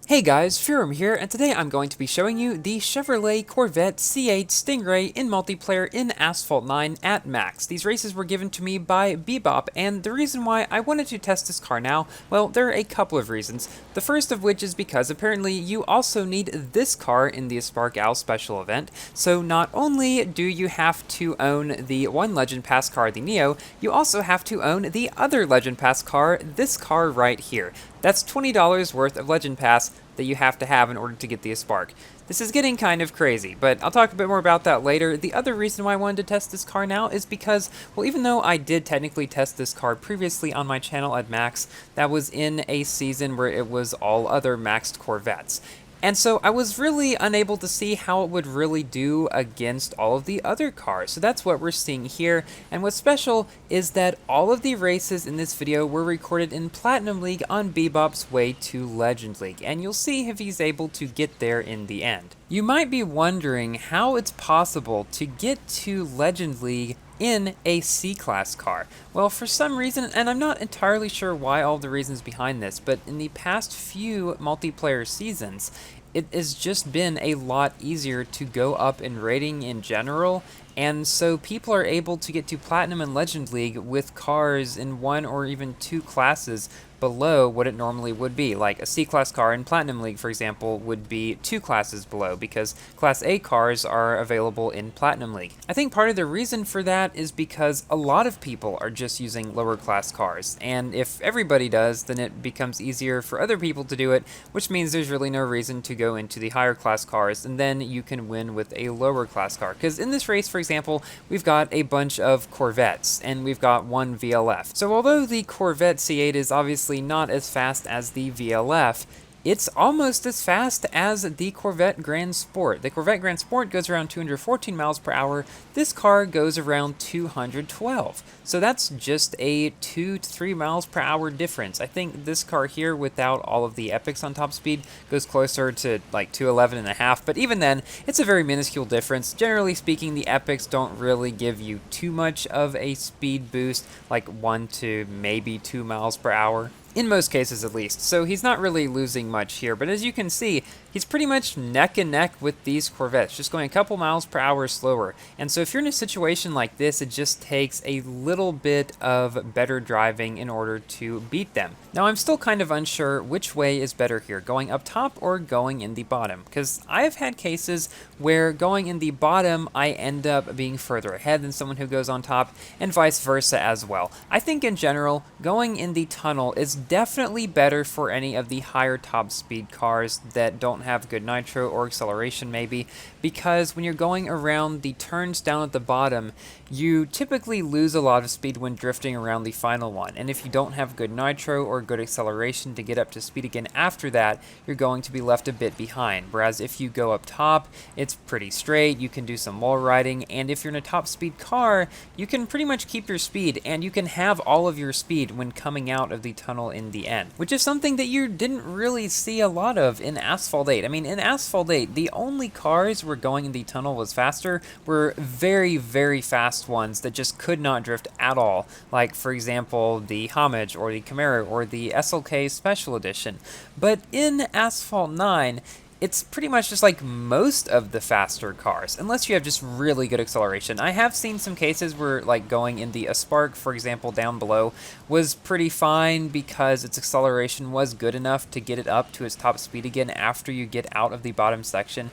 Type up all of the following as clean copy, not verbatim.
Hey guys, Furum here, and today I'm going to be showing you the Chevrolet Corvette C8 Stingray in multiplayer in Asphalt 9 at max. These races were given to me by Bebop, and the reason why I wanted to test this car now, well, there are a couple of reasons. The first of which is because apparently you also need this car in the Spark Owl special event, so not only do you have to own the one Legend Pass car, the Neo, you also have to own the other Legend Pass car, this car right here. That's $20 worth of Legend Pass that you have to have in order to get the Spark. This is getting kind of crazy, but I'll talk a bit more about that later. The other reason why I wanted to test this car now is because, well, even though I did technically test this car previously on my channel at max, that was in a season where it was all other maxed Corvettes. And so I was really unable to see how it would really do against all of the other cars. So that's what we're seeing here. And what's special is that all of the races in this video were recorded in Platinum League on Bebop's way to Legend League. And you'll see if he's able to get there in the end. You might be wondering how it's possible to get to Legend League in a C-Class car. Well, for some reason, and I'm not entirely sure why all the reasons behind this, but in the past few multiplayer seasons, it has just been a lot easier to go up in rating in general, and so people are able to get to Platinum and Legend League with cars in one or even two classes below what it normally would be. Like a C-Class car in Platinum League, for example, would be two classes below because Class A cars are available in Platinum League. I think part of the reason for that is because a lot of people are just using lower class cars, and if everybody does, then it becomes easier for other people to do it, which means there's really no reason to go into the higher class cars, and then you can win with a lower class car. Because in this race, for example, we've got a bunch of Corvettes, and we've got one VLF. So although the Corvette C8 is obviously not as fast as the VLF, it's almost as fast as the Corvette Grand Sport. The Corvette Grand Sport goes around 214 miles per hour. This car goes around 212. So that's just a 2 to 3 miles per hour difference. I think this car here, without all of the epics on top speed, goes closer to like 211 and a half. But even then, it's a very minuscule difference. Generally speaking, the epics don't really give you too much of a speed boost, like 1 to maybe 2 miles per hour. In most cases, at least. So he's not really losing much here, but as you can see, he's pretty much neck and neck with these Corvettes, just going a couple miles per hour slower. And so if you're in a situation like this, it just takes a little bit of better driving in order to beat them. Now, I'm still kind of unsure which way is better here, going up top or going in the bottom, because I've had cases where going in the bottom, I end up being further ahead than someone who goes on top, and vice versa as well. I think in general, going in the tunnel is definitely better for any of the higher top speed cars that don't have good nitro or acceleration maybe, because when you're going around the turns down at the bottom, you typically lose a lot of speed when drifting around the final one, and if you don't have good nitro or good acceleration to get up to speed again after that, you're going to be left a bit behind. Whereas if you go up top, it's pretty straight, you can do some wall riding, and if you're in a top speed car, you can pretty much keep your speed, and you can have all of your speed when coming out of the tunnel in the end, which is something that you didn't really see a lot of in Asphalt 8. I mean, in Asphalt 8, the only cars where going in the tunnel was faster were very, very fast ones that just could not drift at all, like, for example, the Homage or the Camaro or the SLK Special Edition. But in Asphalt 9, it's pretty much just like most of the faster cars, unless you have just really good acceleration. I have seen some cases where, like, going in the Spark, for example, down below, was pretty fine because its acceleration was good enough to get it up to its top speed again after you get out of the bottom section.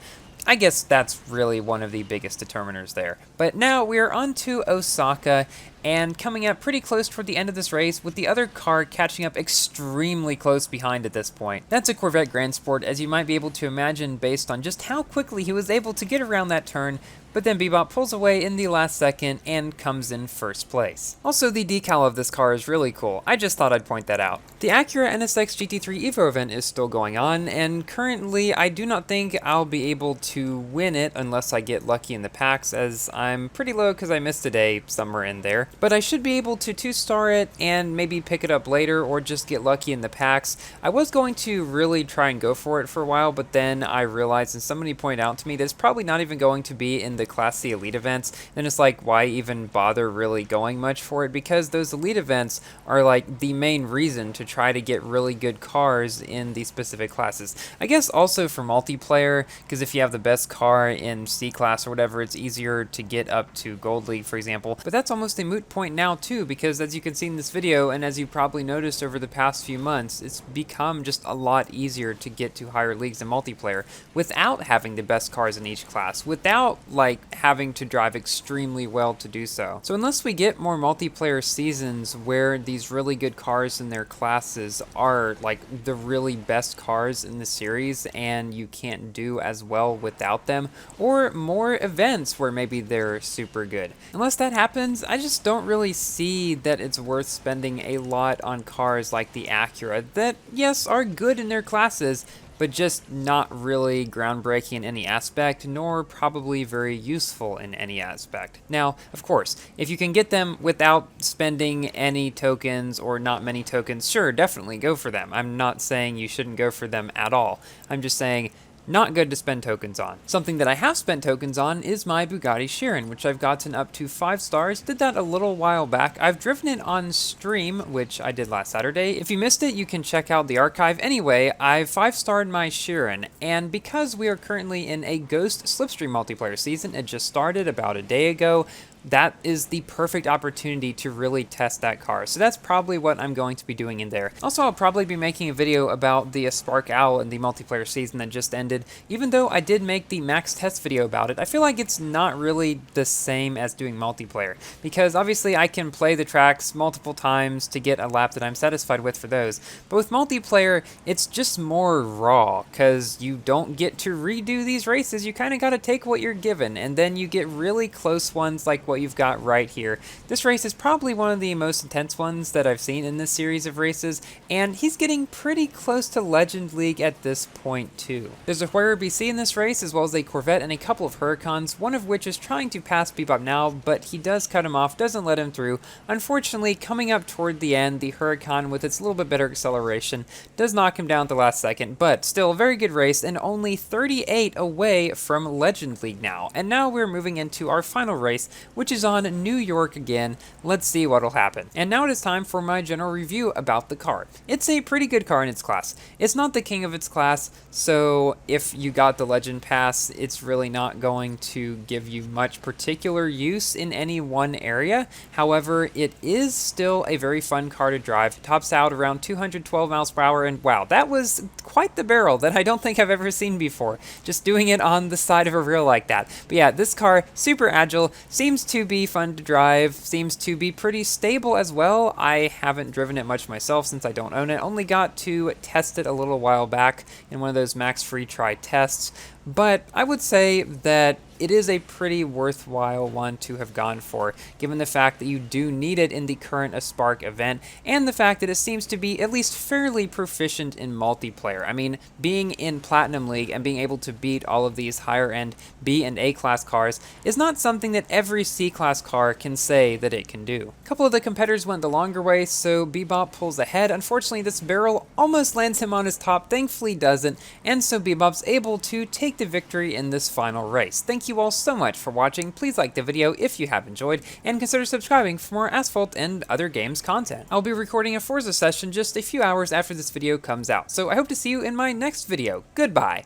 I guess that's really one of the biggest determiners there. But now we're on to Osaka, and coming up pretty close toward the end of this race, with the other car catching up extremely close behind at this point. That's a Corvette Grand Sport, as you might be able to imagine based on just how quickly he was able to get around that turn, but then Bebop pulls away in the last second and comes in first place. Also, the decal of this car is really cool. I just thought I'd point that out. The Acura NSX GT3 Evo event is still going on, and currently I do not think I'll be able to win it unless I get lucky in the packs, as I'm pretty low because I missed a day somewhere in there. But I should be able to 2-star it and maybe pick it up later or just get lucky in the packs. I was going to really try and go for it for a while, but then I realized, and somebody pointed out to me, that it's probably not even going to be in the the Class C Elite events, then it's like, why even bother really going much for it? Because those Elite events are like the main reason to try to get really good cars in these specific classes. I guess also for multiplayer, because if you have the best car in C class or whatever, it's easier to get up to Gold League, for example. But that's almost a moot point now too, because as you can see in this video, and as you probably noticed over the past few months, it's become just a lot easier to get to higher leagues in multiplayer without having the best cars in each class, without like having to drive extremely well to do so. So unless we get more multiplayer seasons where these really good cars in their classes are like the really best cars in the series and you can't do as well without them, or more events where maybe they're super good. Unless that happens, I just don't really see that it's worth spending a lot on cars like the Acura that, yes, are good in their classes, but just not really groundbreaking in any aspect, nor probably very useful in any aspect. Now, of course, if you can get them without spending any tokens or not many tokens, sure, definitely go for them. I'm not saying you shouldn't go for them at all. I'm just saying not good to spend tokens on. Something that I have spent tokens on is my Bugatti Chiron, which I've gotten up to 5 stars. Did that a little while back. I've driven it on stream, which I did last Saturday. If you missed it, you can check out the archive. Anyway, I've 5-starred my Chiron, and because we are currently in a Ghost Slipstream multiplayer season, it just started about a day ago, that is the perfect opportunity to really test that car. So that's probably what I'm going to be doing in there. Also, I'll probably be making a video about the Spark Owl in the multiplayer season that just ended. Even though I did make the max test video about it, I feel like it's not really the same as doing multiplayer, because obviously I can play the tracks multiple times to get a lap that I'm satisfied with for those. But with multiplayer, it's just more raw, because you don't get to redo these races. You kind of got to take what you're given, and then you get really close ones like what you've got right here. This race is probably one of the most intense ones that I've seen in this series of races, and he's getting pretty close to Legend League at this point too. There's a Huayra BC in this race, as well as a Corvette and a couple of Huracans, one of which is trying to pass Bebop now, but he does cut him off, doesn't let him through. Unfortunately, coming up toward the end, the Huracan, with its little bit better acceleration, does knock him down at the last second, but still a very good race, and only 38 away from Legend League now. And now we're moving into our final race, which is on New York again. Let's see what'll happen. And now it is time for my general review about the car. It's a pretty good car in its class. It's not the king of its class, so if you got the Legend Pass, it's really not going to give you much particular use in any one area. However, it is still a very fun car to drive. It tops out around 212 miles per hour, and wow, that was quite the barrel that I don't think I've ever seen before, just doing it on the side of a rail like that. But yeah, this car, super agile, seems to be fun to drive, seems to be pretty stable as well. I haven't driven it much myself since I don't own it, only got to test it a little while back in one of those max free try tests, but I would say that it is a pretty worthwhile one to have gone for, given the fact that you do need it in the current Spark event, and the fact that it seems to be at least fairly proficient in multiplayer. I mean, being in Platinum League and being able to beat all of these higher end B and A class cars is not something that every C class car can say that it can do. A couple of the competitors went the longer way, so Bebop pulls ahead. Unfortunately, this barrel almost lands him on his top, thankfully doesn't, and so Bebop's able to take the victory in this final race. Thank you all so much for watching. Please like the video if you have enjoyed, and consider subscribing for more Asphalt and other games content. I'll be recording a Forza session just a few hours after this video comes out, so I hope to see you in my next video. Goodbye!